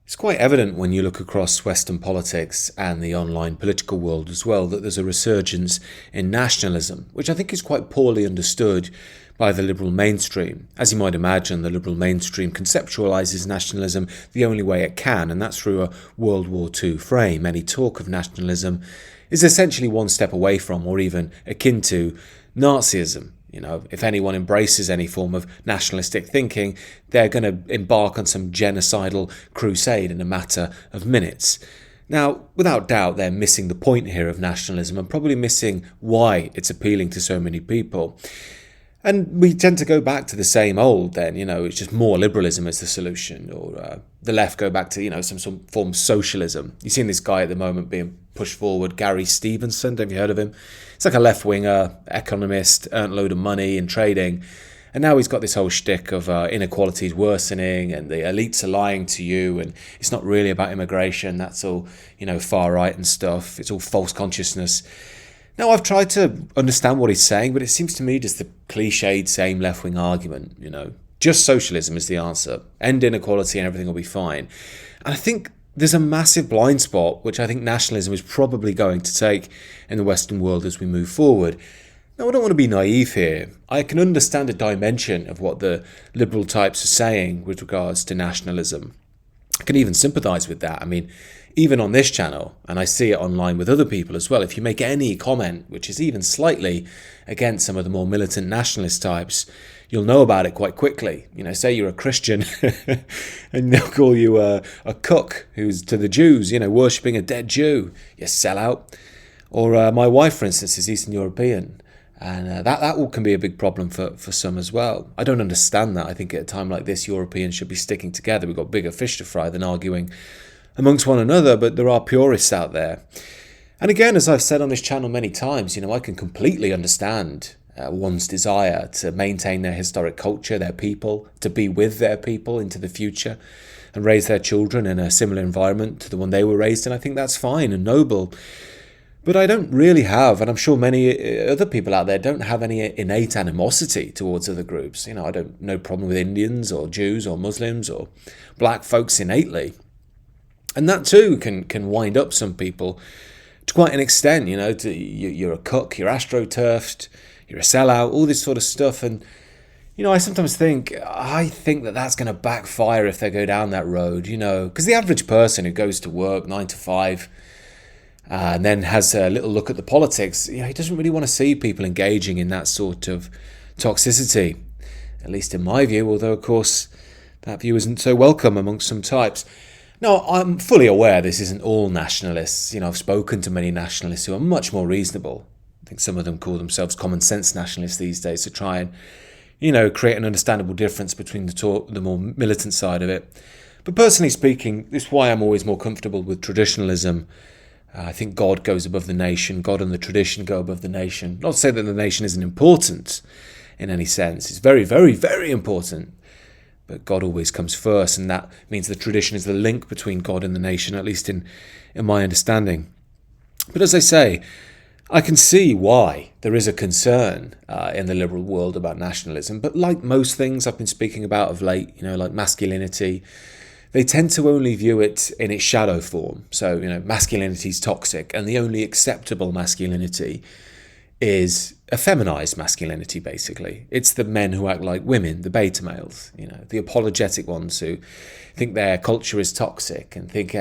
It's quite evident when you look across Western politics and the online political world as well that there's a resurgence in nationalism, which I think is quite poorly understood by the liberal mainstream. As you might imagine, the liberal mainstream conceptualises nationalism the only way it can, and that's through a World War II frame. Any talk of nationalism is essentially one step away from, or even akin to, Nazism. If anyone embraces any form of nationalistic thinking, they're going to embark on some genocidal crusade in a matter of minutes. Now, without doubt, they're missing the point here of nationalism and probably missing why it's appealing to so many people. And we tend to go back to the same old then, it's just more liberalism is the solution, or the left go back to, some form of socialism. You've seen this guy at the moment being pushed forward, Gary Stevenson, have you heard of him? It's like a left-winger, economist, earned a load of money in trading, and now he's got this whole shtick of inequalities worsening and the elites are lying to you, and it's not really about immigration, that's all, far-right and stuff, it's all false consciousness. Now, I've tried to understand what he's saying, but it seems to me just the cliched same left-wing argument, Just socialism is the answer. End inequality and everything will be fine. And I think there's a massive blind spot, which I think nationalism is probably going to take in the Western world as we move forward. Now, I don't want to be naive here. I can understand a dimension of what the liberal types are saying with regards to nationalism. I can even sympathise with that. Even on this channel, and I see it online with other people as well, if you make any comment which is even slightly against some of the more militant nationalist types, you'll know about it quite quickly. Say you're a Christian and they'll call you a cook who's to the Jews, worshipping a dead Jew, you sellout. Or my wife, for instance, is Eastern European, and that can be a big problem for some as well. I don't understand that. I think at a time like this, Europeans should be sticking together. We've got bigger fish to fry than arguing amongst one another, but there are purists out there. And again, as I've said on this channel many times, I can completely understand one's desire to maintain their historic culture, their people, to be with their people into the future and raise their children in a similar environment to the one they were raised in. I think that's fine and noble. But I don't really have, and I'm sure many other people out there don't have any innate animosity towards other groups. I don't no problem with Indians or Jews or Muslims or black folks innately. And that too can wind up some people to quite an extent, you're a cook, you're astroturfed, you're a sellout, all this sort of stuff. And, I sometimes think that that's going to backfire if they go down that road, because the average person who goes to work 9 to 5 and then has a little look at the politics, he doesn't really want to see people engaging in that sort of toxicity, at least in my view, although, of course, that view isn't so welcome amongst some types. No, I'm fully aware this isn't all nationalists. I've spoken to many nationalists who are much more reasonable. I think some of them call themselves common sense nationalists these days to try and, create an understandable difference between the more militant side of it. But personally speaking, this is why I'm always more comfortable with traditionalism. I think God goes above the nation. God and the tradition go above the nation. Not to say that the nation isn't important in any sense. It's very, very, very important. But God always comes first, and that means the tradition is the link between God and the nation, at least in my understanding. But as I say, I can see why there is a concern in the liberal world about nationalism. But like most things I've been speaking about of late, like masculinity, they tend to only view it in its shadow form. So, masculinity is toxic, and the only acceptable masculinity is a feminized masculinity, basically. It's the men who act like women, the beta males, the apologetic ones who think their culture is toxic and think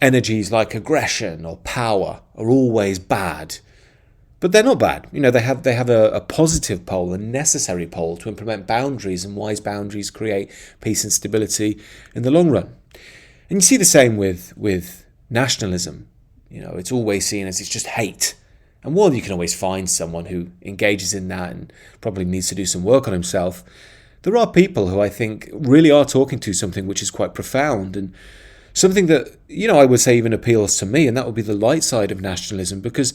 energies like aggression or power are always bad. But they're not bad. They have a positive pole, a necessary pole to implement boundaries, and wise boundaries create peace and stability in the long run. And you see the same with nationalism. It's always seen as it's just hate. And while you can always find someone who engages in that and probably needs to do some work on himself, there are people who I think really are talking to something which is quite profound and something that, I would say even appeals to me, and that would be the light side of nationalism, because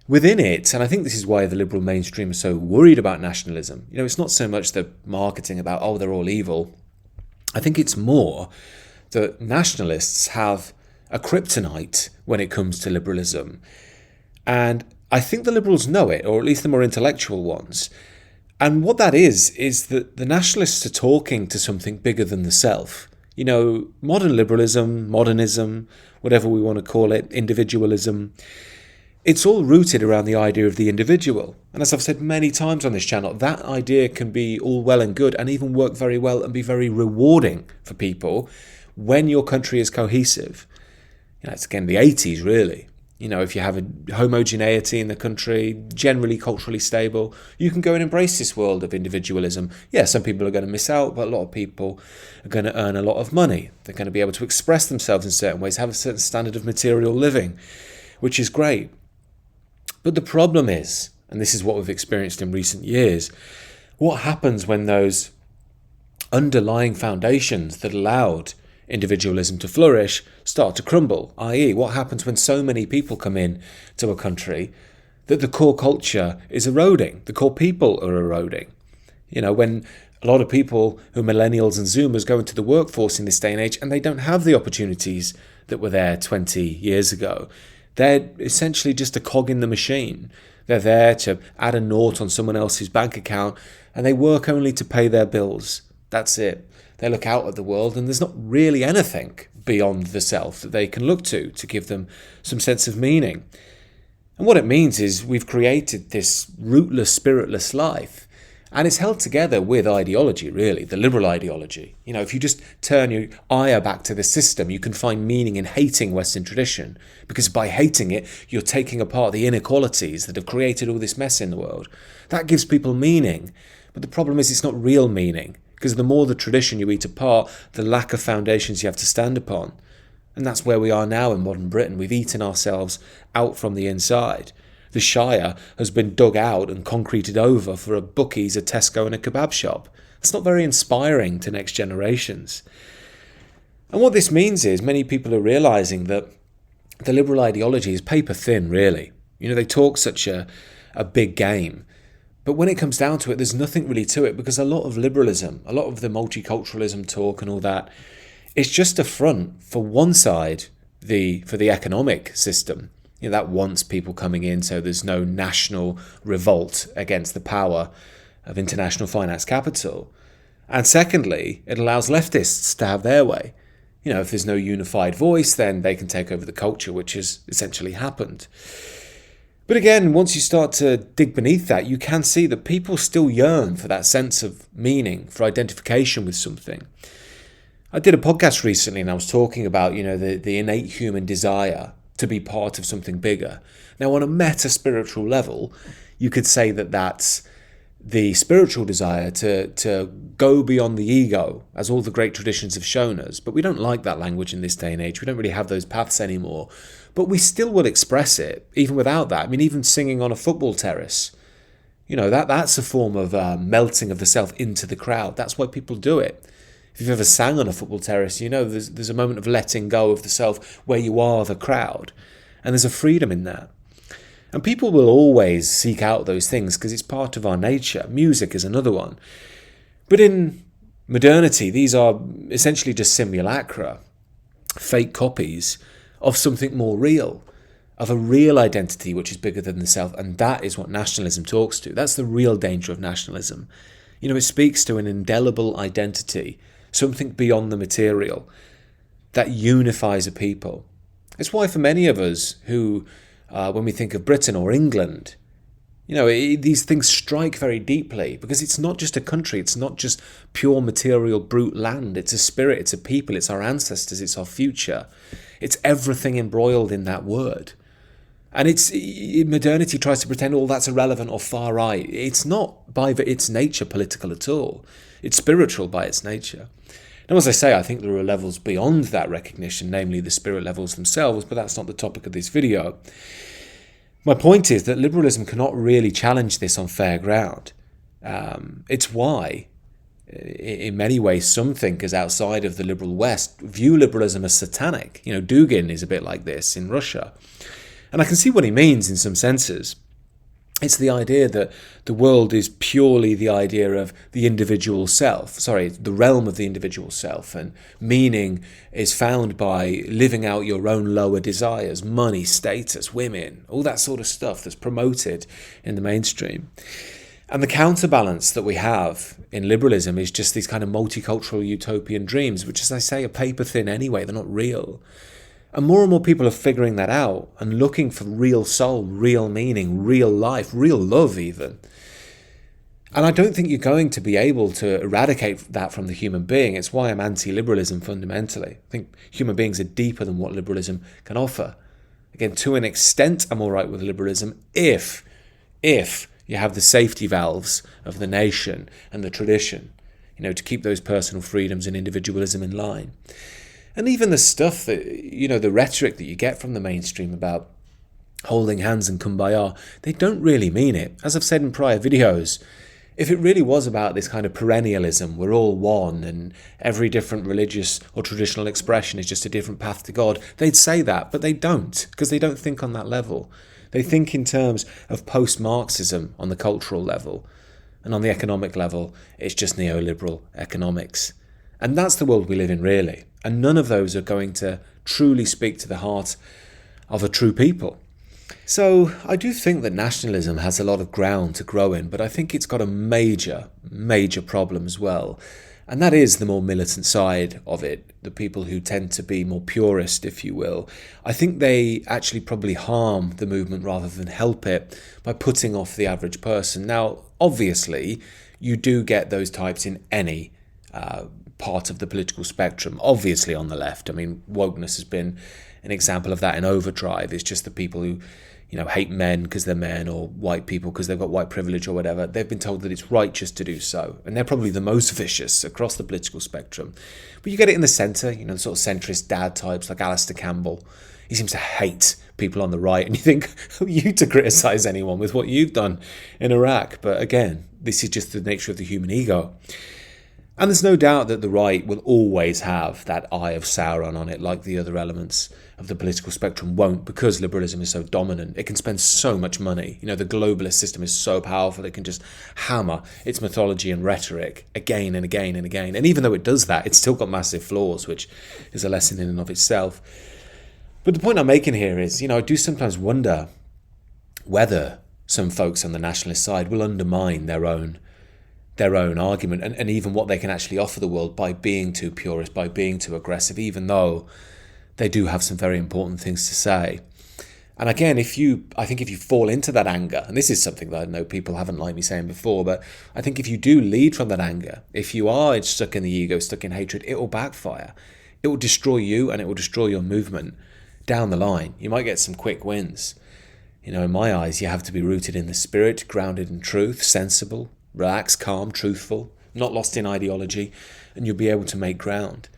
within it, and I think this is why the liberal mainstream is so worried about nationalism, it's not so much the marketing about, they're all evil. I think it's more that nationalists have a kryptonite when it comes to liberalism. And I think the liberals know it, or at least the more intellectual ones. And what that is that the nationalists are talking to something bigger than the self. Modern liberalism, modernism, whatever we want to call it, individualism, it's all rooted around the idea of the individual. And as I've said many times on this channel, that idea can be all well and good and even work very well and be very rewarding for people when your country is cohesive. It's again the 80s really. If you have a homogeneity in the country, generally culturally stable, you can go and embrace this world of individualism. Yeah, some people are going to miss out, but a lot of people are going to earn a lot of money. They're going to be able to express themselves in certain ways, have a certain standard of material living, which is great. But the problem is, and this is what we've experienced in recent years, what happens when those underlying foundations that allowed individualism to flourish start to crumble, i.e. what happens when so many people come in to a country that the core culture is eroding, the core people are eroding. When a lot of people who are millennials and zoomers go into the workforce in this day and age and they don't have the opportunities that were there 20 years ago. They're essentially just a cog in the machine. They're there to add a nought on someone else's bank account and they work only to pay their bills. That's it. They look out at the world and there's not really anything beyond the self that they can look to give them some sense of meaning. And what it means is we've created this rootless, spiritless life. And it's held together with ideology, really, the liberal ideology. If you just turn your ire back to the system, you can find meaning in hating Western tradition. Because by hating it, you're taking apart the inequalities that have created all this mess in the world. That gives people meaning. But the problem is it's not real meaning. Because the more the tradition you eat apart, the lack of foundations you have to stand upon. And that's where we are now in modern Britain. We've eaten ourselves out from the inside. The Shire has been dug out and concreted over for a bookies, a Tesco and a kebab shop. That's not very inspiring to next generations. And what this means is many people are realising that the liberal ideology is paper thin, really. They talk such a big game. But when it comes down to it, there's nothing really to it because a lot of liberalism, a lot of the multiculturalism talk and all that, it's just a front for one side, for the economic system. That wants people coming in so there's no national revolt against the power of international finance capital. And secondly, it allows leftists to have their way. If there's no unified voice, then they can take over the culture, which has essentially happened. But again, once you start to dig beneath that, you can see that people still yearn for that sense of meaning, for identification with something. I did a podcast recently and I was talking about, the innate human desire to be part of something bigger. Now, on a meta-spiritual level, you could say that that's the spiritual desire to go beyond the ego, as all the great traditions have shown us. But we don't like that language in this day and age. We don't really have those paths anymore. But we still will express it, even without that. even singing on a football terrace, that's a form of melting of the self into the crowd. That's why people do it. If you've ever sang on a football terrace, there's a moment of letting go of the self where you are the crowd. And there's a freedom in that. And people will always seek out those things because it's part of our nature. Music is another one. But in modernity, these are essentially just simulacra, fake copies of something more real, of a real identity which is bigger than the self. And that is what nationalism talks to. That's the real danger of nationalism. It speaks to an indelible identity, something beyond the material, that unifies a people. It's why for many of us who, when we think of Britain or England, these things strike very deeply because it's not just a country, it's not just pure material brute land, it's a spirit, it's a people, it's our ancestors, it's our future. It's everything embroiled in that word. And modernity tries to pretend all that's irrelevant or far right. It's not by its nature political at all. It's spiritual by its nature. Now, as I say, I think there are levels beyond that recognition, namely the spirit levels themselves, but that's not the topic of this video. My point is that liberalism cannot really challenge this on fair ground. It's why, in many ways, some thinkers outside of the liberal West view liberalism as satanic. Dugin is a bit like this in Russia. And I can see what he means in some senses. It's the idea that the world is purely the idea of the individual self, the realm of the individual self, and meaning is found by living out your own lower desires, money, status, women, all that sort of stuff that's promoted in the mainstream. And the counterbalance that we have in liberalism is just these kind of multicultural utopian dreams, which, as I say, are paper thin anyway, they're not real. And more people are figuring that out and looking for real soul, real meaning, real life, real love even. And I don't think you're going to be able to eradicate that from the human being. It's why I'm anti-liberalism fundamentally. I think human beings are deeper than what liberalism can offer. Again, to an extent, I'm all right with liberalism if you have the safety valves of the nation and the tradition, to keep those personal freedoms and individualism in line. And even the stuff that, the rhetoric that you get from the mainstream about holding hands and kumbaya, they don't really mean it. As I've said in prior videos, if it really was about this kind of perennialism, we're all one and every different religious or traditional expression is just a different path to God, they'd say that, but they don't, because they don't think on that level. They think in terms of post-Marxism on the cultural level, and on the economic level, it's just neoliberal economics. And that's the world we live in, really. And none of those are going to truly speak to the heart of a true people. So I do think that nationalism has a lot of ground to grow in, but I think it's got a major problem as well. And that is the more militant side of it, the people who tend to be more purist, if you will. I think they actually probably harm the movement rather than help it by putting off the average person. Now, obviously, you do get those types in any part of the political spectrum, obviously on the left. I mean, wokeness has been an example of that in overdrive. It's just the people who hate men because they're men, or white people because they've got white privilege or whatever. They've been told that it's righteous to do so. And they're probably the most vicious across the political spectrum. But you get it in the centre, the sort of centrist dad types like Alistair Campbell. He seems to hate people on the right. And you think, who are you to criticise anyone with what you've done in Iraq? But again, this is just the nature of the human ego. And there's no doubt that the right will always have that eye of Sauron on it, like the other elements of the political spectrum won't, because liberalism is so dominant. It can spend so much money. The globalist system is so powerful, it can just hammer its mythology and rhetoric again and again and again. And even though it does that, it's still got massive flaws, which is a lesson in and of itself. But the point I'm making here is, I do sometimes wonder whether some folks on the nationalist side will undermine their own argument and even what they can actually offer the world by being too purist, by being too aggressive, even though they do have some very important things to say. And again, I think if you fall into that anger, and this is something that I know people haven't liked me saying before, but I think if you do lead from that anger, if you are stuck in the ego, stuck in hatred, it will backfire. It will destroy you and it will destroy your movement down the line. You might get some quick wins. In my eyes, you have to be rooted in the spirit, grounded in truth, sensible, relaxed, calm, truthful, not lost in ideology, and you'll be able to make ground.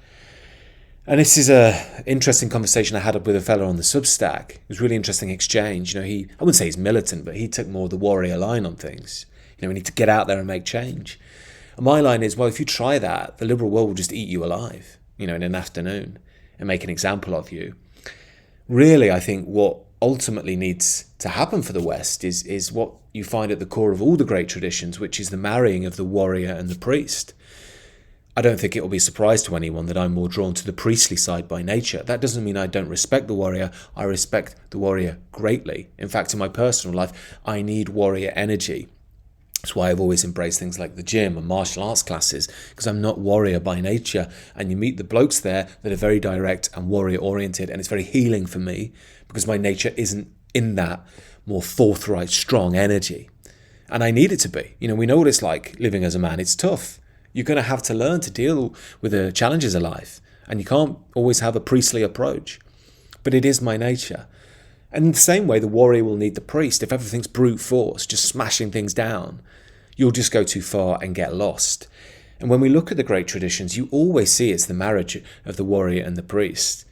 And this is a interesting conversation I had with a fellow on the Substack. It was a really interesting exchange. I wouldn't say he's militant, but he took more the warrior line on things. We need to get out there and make change. And my line is, well, if you try that, the liberal world will just eat you alive, in an afternoon and make an example of you. Really, I think what ultimately needs to happen for the West is what you find at the core of all the great traditions, which is the marrying of the warrior and the priest. I don't think it will be a surprise to anyone that I'm more drawn to the priestly side by nature. That doesn't mean I don't respect the warrior. I respect the warrior greatly. In fact, in my personal life, I need warrior energy. That's why I've always embraced things like the gym and martial arts classes, because I'm not warrior by nature. And you meet the blokes there that are very direct and warrior oriented, and it's very healing for me because my nature isn't in that more forthright, strong energy. And I need it to be. We know what it's like living as a man. It's tough. You're going to have to learn to deal with the challenges of life. And you can't always have a priestly approach. But it is my nature. And in the same way, the warrior will need the priest. If everything's brute force, just smashing things down, you'll just go too far and get lost. And when we look at the great traditions, you always see it's the marriage of the warrior and the priest.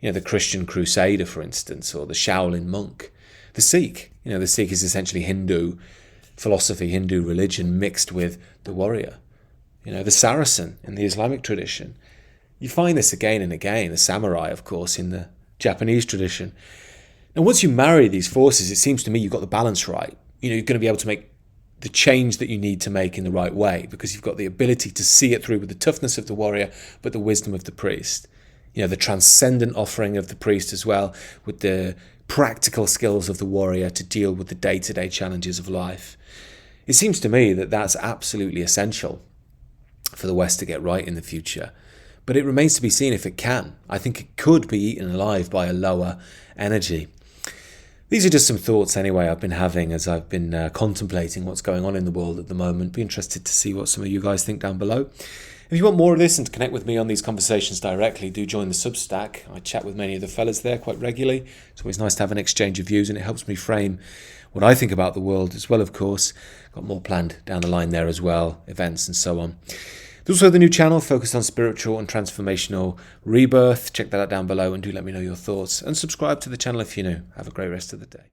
The Christian crusader, for instance, or the Shaolin monk. The Sikh. The Sikh is essentially Hindu philosophy, Hindu religion mixed with the warrior. The Saracen in the Islamic tradition. You find this again and again. The samurai, of course, in the Japanese tradition. And once you marry these forces, it seems to me you've got the balance right. You're going to be able to make the change that you need to make in the right way, because you've got the ability to see it through with the toughness of the warrior, but the wisdom of the priest. The transcendent offering of the priest as well, with the practical skills of the warrior to deal with the day-to-day challenges of life. It seems to me that that's absolutely essential for the West to get right in the future. But it remains to be seen if it can. I think it could be eaten alive by a lower energy. These are just some thoughts anyway I've been having as I've been contemplating what's going on in the world at the moment. Be interested to see what some of you guys think down below. If you want more of this and to connect with me on these conversations directly, do join the Substack. I chat with many of the fellas there quite regularly. It's always nice to have an exchange of views, and it helps me frame what I think about the world as well, of course. Got more planned down the line there as well, events and so on. There's also the new channel focused on spiritual and transformational rebirth. Check that out down below and do let me know your thoughts. And subscribe to the channel if you're new. Have a great rest of the day.